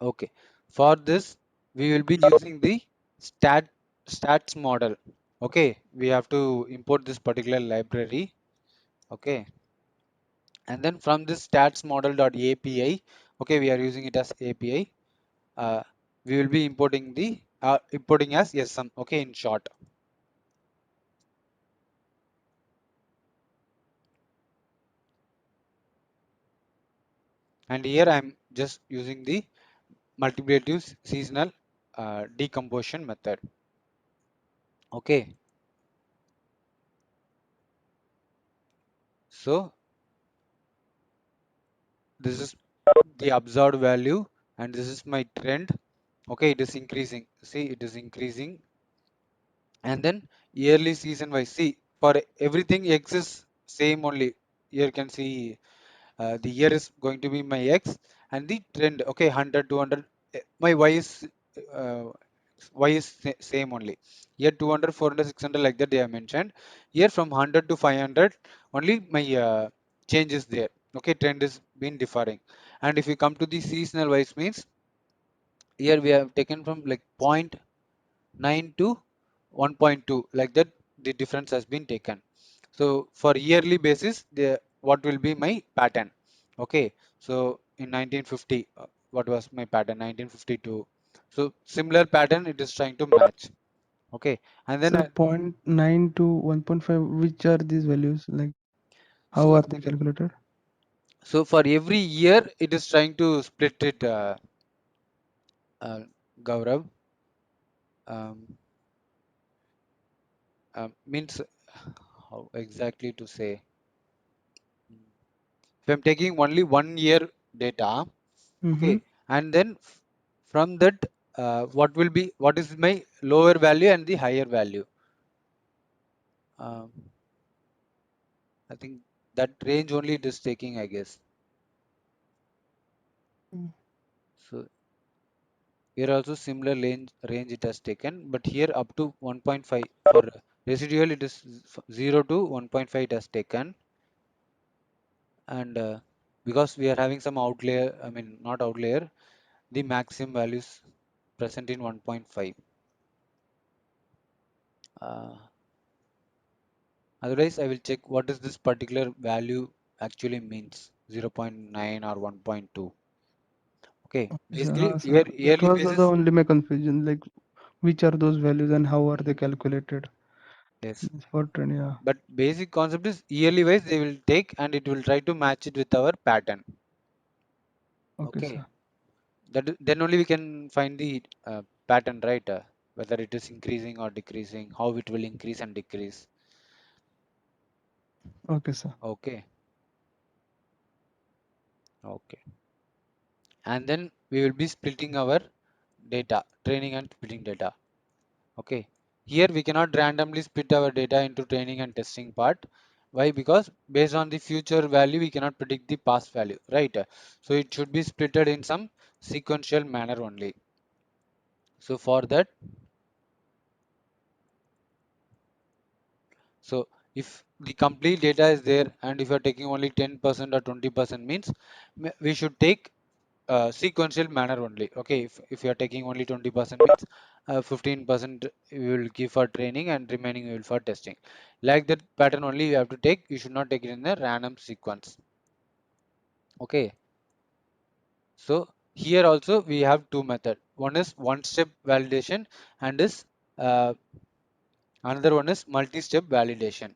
okay. For this, we will be using the stats model. Okay. We have to import this particular library. Okay. And then from this stats model.api, okay, we are using it as API. We will be importing as sum. Okay, in short. And here I'm just using the multiplicative seasonal decomposition method. Okay, so this is the observed value and this is my trend. Okay, it is increasing. See, it is increasing. And then yearly season wise. See, for everything X is same only. Here you can see the year is going to be my X and the trend. Okay, 100, 200. My Y is uh, same only. Here 200, 400, 600 like that they have mentioned. Here from 100 to 500 only my change is there. Okay, trend is been differing. And if you come to the seasonal wise means here we have taken from like 0.9 to 1.2 like that the difference has been taken. So for yearly basis the what will be my pattern. Okay, so in 1950, what was my pattern? 1952. So similar pattern it is trying to match. Okay, and then So 0.9 to 1.5, which are these values? Like, how so are they calculated? so for every year it is trying to split it, uh, Gaurav. Um, means how exactly to say? If I'm taking only 1 year data, Mm-hmm. okay, and then from that, what is my lower value and the higher value? Um, I think that range only it is taking, I guess. So here also similar range it has taken, but here up to 1.5 for residual it is 0 to 1.5 it has taken, and because we are having some outlier, I mean not outlier, the maximum values present in 1.5. Uh, Otherwise, I will check what is this particular value actually means 0.9 or 1.2. Okay, So, basically sir, that yearly was the basis. only my confusion. Like, which are those values and how are they calculated Yes, for training? Yeah. but basic concept is yearly wise they will take and it will try to match it with our pattern. Okay, Okay, sir. then only we can find the pattern, right? Whether it is increasing or decreasing, how it will increase and decrease. Okay, sir. Okay, okay, and then we will be splitting our data, training and splitting data. Okay, here we cannot randomly split our data into training and testing part. Why? Because based on the future value, we cannot predict the past value, right? So it should be splitted in some sequential manner only. So for that, so if the complete data is there and if you're taking only 10% or 20% means we should take sequential manner only. Okay, if you are taking only 20% means 15% you will give for training and remaining you will for testing. Like that pattern only you have to take. You should not take it in a random sequence. Okay, so here also we have two method. One is one-step validation and is another one is multi-step validation.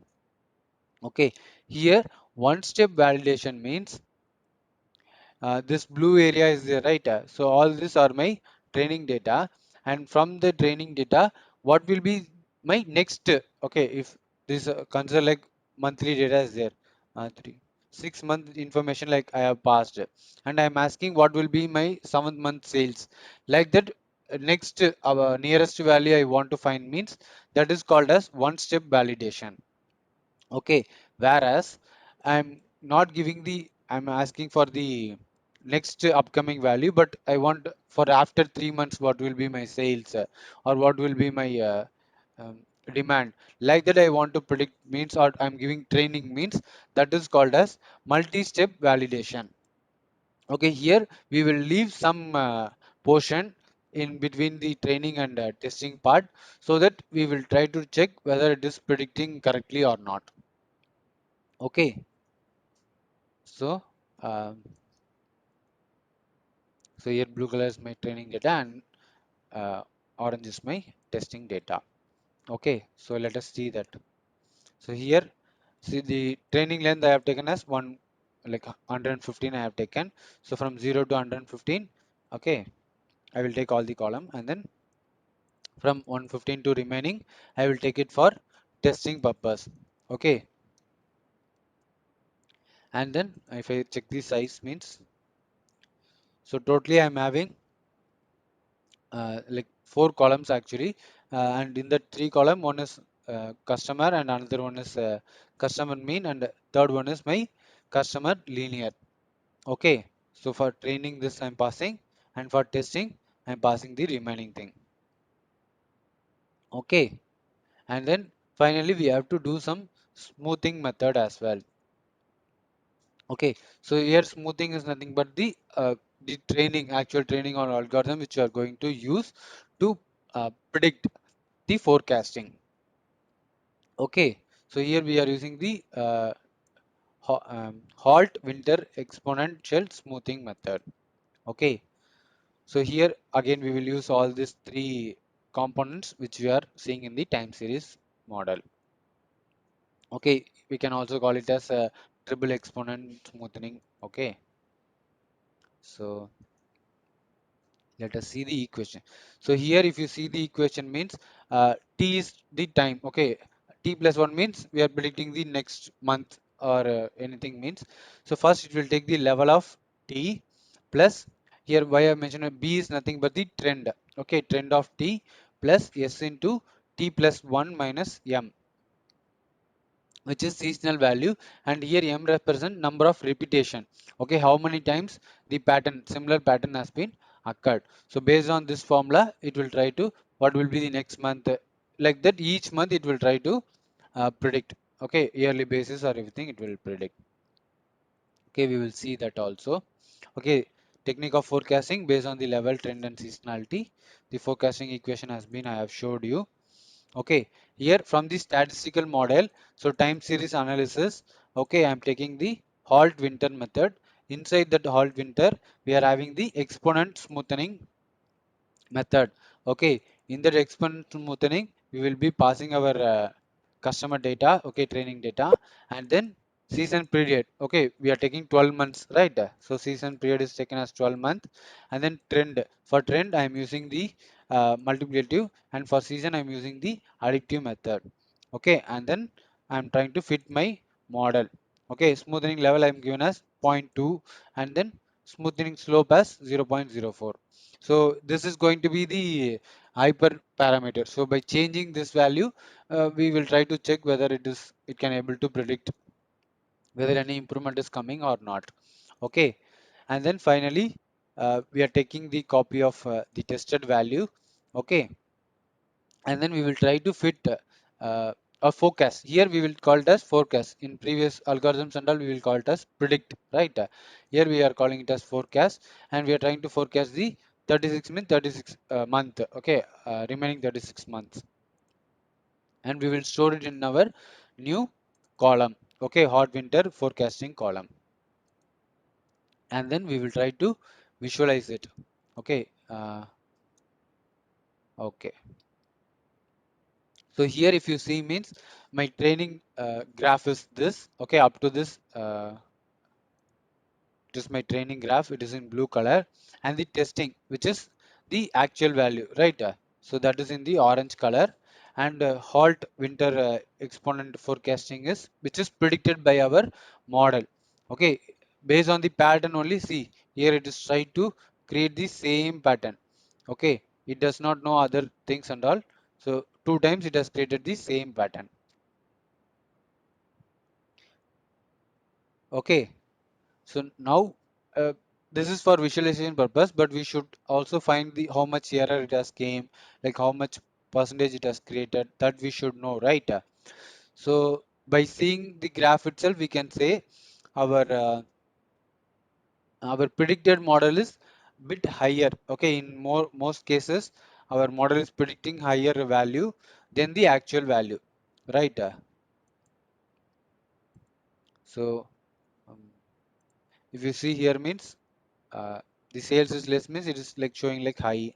Okay, here one-step validation means this blue area is there, right? So all these are my training data, and from the training data what will be my next, okay, if this consider like monthly data is there, 6 month information like I have passed, and I am asking what will be my 7th month sales, like that. Next nearest value I want to find means that is called as one step validation. Okay, whereas I'm not giving the, I'm asking for the next upcoming value, but I want for after 3 months what will be my sales, or what will be my um, demand, like that I want to predict means, or I'm giving training means, that is called as multi-step validation. Okay, here we will leave some portion in between the training and testing part, so that we will try to check whether it is predicting correctly or not. Okay, so um, so here blue color is my training data and orange is my testing data. Okay, so let us see that. So here, see the training length I have taken as one, like 115 I have taken. So from 0 to 115, okay, I will take all the column, and then from 115 to remaining, I will take it for testing purpose. Okay, and then if I check the size means, so totally I'm having like 4 columns actually, and in the 3 column one is customer and another one is customer mean, and third one is my customer linear. Okay, so for training this I'm passing, and for testing I'm passing the remaining thing. Okay, and then finally we have to do some smoothing method as well. Okay, so here smoothing is nothing but the training, actual training or algorithm which you are going to use to predict the forecasting. Okay, so here we are using the halt winter exponential smoothing method. Okay, so here again we will use all these three components which we are seeing in the time series model. Okay, we can also call it as a triple exponent smoothing. Okay, so let us see the equation. So here if you see the equation means t is the time. Okay, t plus 1 means we are predicting the next month or anything means. So first it will take the level of t plus, here why I mentioned b is nothing but the trend. Okay, trend of t plus s into t plus 1 minus m, which is seasonal value, and here m represent number of repetition. Okay, how many times the pattern, similar pattern has been occurred. So based on this formula it will try to what will be the next month, like that each month it will try to predict. Okay, yearly basis or everything it will predict. Okay, we will see that also. Okay, technique of forecasting based on the level, trend and seasonality. The forecasting equation has been I have showed you. Okay, here from the statistical model, so time series analysis. Okay, I am taking the halt winter method. Inside that halt winter we are having the exponent smoothing method. Okay, in that exponent smoothing we will be passing our customer data, okay, training data, and then season period. Okay, we are taking 12 months, right? So season period is taken as 12 month, and then trend, for trend I am using the multiplicative, and for season I am using the additive method. Okay, and then I am trying to fit my model. Okay, smoothing level I am given as 0.2, and then smoothing slope as 0.04. So this is going to be the hyper parameter. So by changing this value, we will try to check whether it can able to predict whether any improvement is coming or not. Okay, and then finally we are taking the copy of the tested value. Okay, and then we will try to fit a forecast. Here we will call it as forecast. In previous algorithms and all we will call it as predict, right? Here we are calling it as forecast, and we are trying to forecast the 36 mean 36 month. Okay, remaining 36 months, and we will store it in our new column. Okay, hot winter forecasting column, and then we will try to visualize it. Okay, okay. So here if you see means my training graph is this. Okay, up to this it is my training graph, it is in blue color, and the testing which is the actual value, right? So that is in the orange color, and halt winter exponent forecasting is which is predicted by our model. Okay, based on the pattern only, see here it is try to create the same pattern. Okay, it does not know other things and all, so two times it has created the same pattern. Okay, so now this is for visualization purpose, but we should also find the how much error it has came, like how much percentage it has created, that we should know, right? So by seeing the graph itself, we can say our our predicted model is bit higher. Okay, in most cases, our model is predicting higher value than the actual value, right? So um, if you see here means the sales is less means it is like showing like high.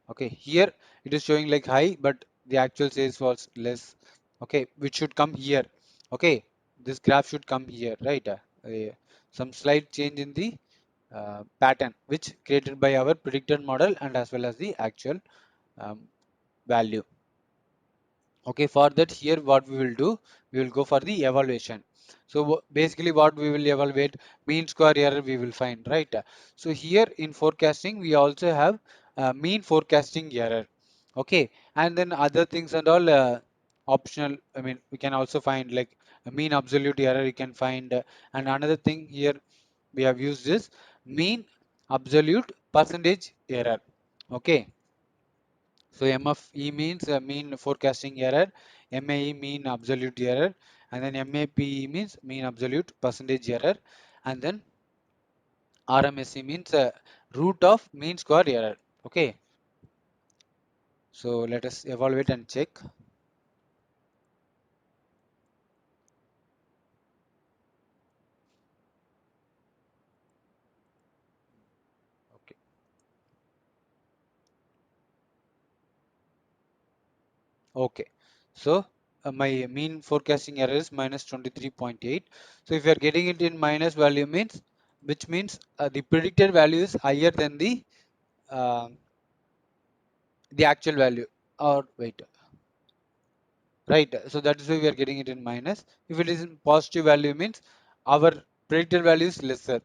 Okay, here it is showing like high, but the actual sales was less. Okay, which should come here. Okay, this graph should come here, right? Some slight change in the pattern which created by our predicted model and as well as the actual um, value. Okay, for that here what we will do, we will go for the evaluation. So basically what we will evaluate, mean square error we will find, right? So here in forecasting we also have mean forecasting error. Okay, and then other things and all optional, I mean we can also find like a mean absolute error you can find, and another thing here we have used is mean absolute percentage error. Okay, so MFE means mean forecasting error, MAE mean absolute error, and then MAPE means mean absolute percentage error, and then RMSE means root of mean square error. Okay, so let us evaluate and check. Okay, so my mean forecasting error is minus 23.8. So if you are getting it in minus value means, which means the predicted value is higher than uh, the actual value, or wait, right? So that is why we are getting it in minus. If it is in positive value means our predicted value is lesser,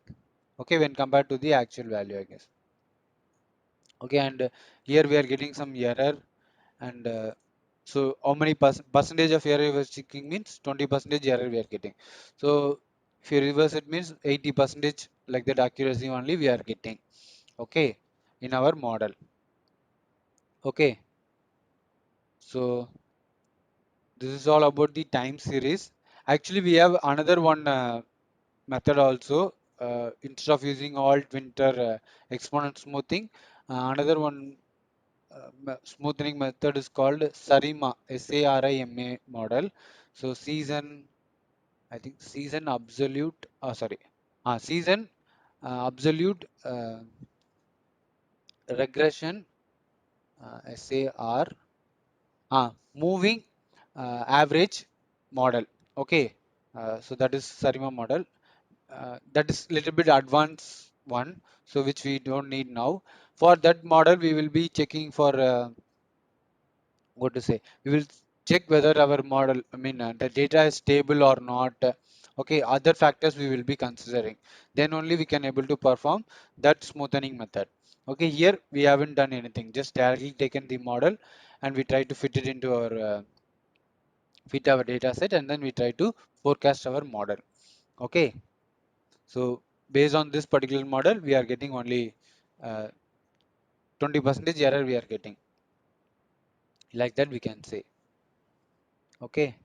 okay, when compared to the actual value, I guess. Okay, and here we are getting some error, and so how many percentage of error you are checking means 20% error we are getting. So if you reverse it means 80% like that accuracy only we are getting, okay, in our model. Okay, so this is all about the time series. Actually, we have another one method also. Instead of using alt winter exponent smoothing, another one smoothing method is called SARIMA, SARIMA model. So season, I think season absolute, sorry, season absolute regression, SAR, moving average model. Okay, so that is SARIMA model. That is little bit advanced one, so which we don't need now. For that model, we will be checking for what to say. We will check whether our model, I mean, the data is stable or not. Okay, other factors we will be considering. Then only we can able to perform that smoothing method. Okay, here we haven't done anything. Just directly taken the model and we try to fit it into our fit our data set, and then we try to forecast our model. Okay, so based on this particular model, we are getting only 20% error we are getting. Like that we can say. Okay.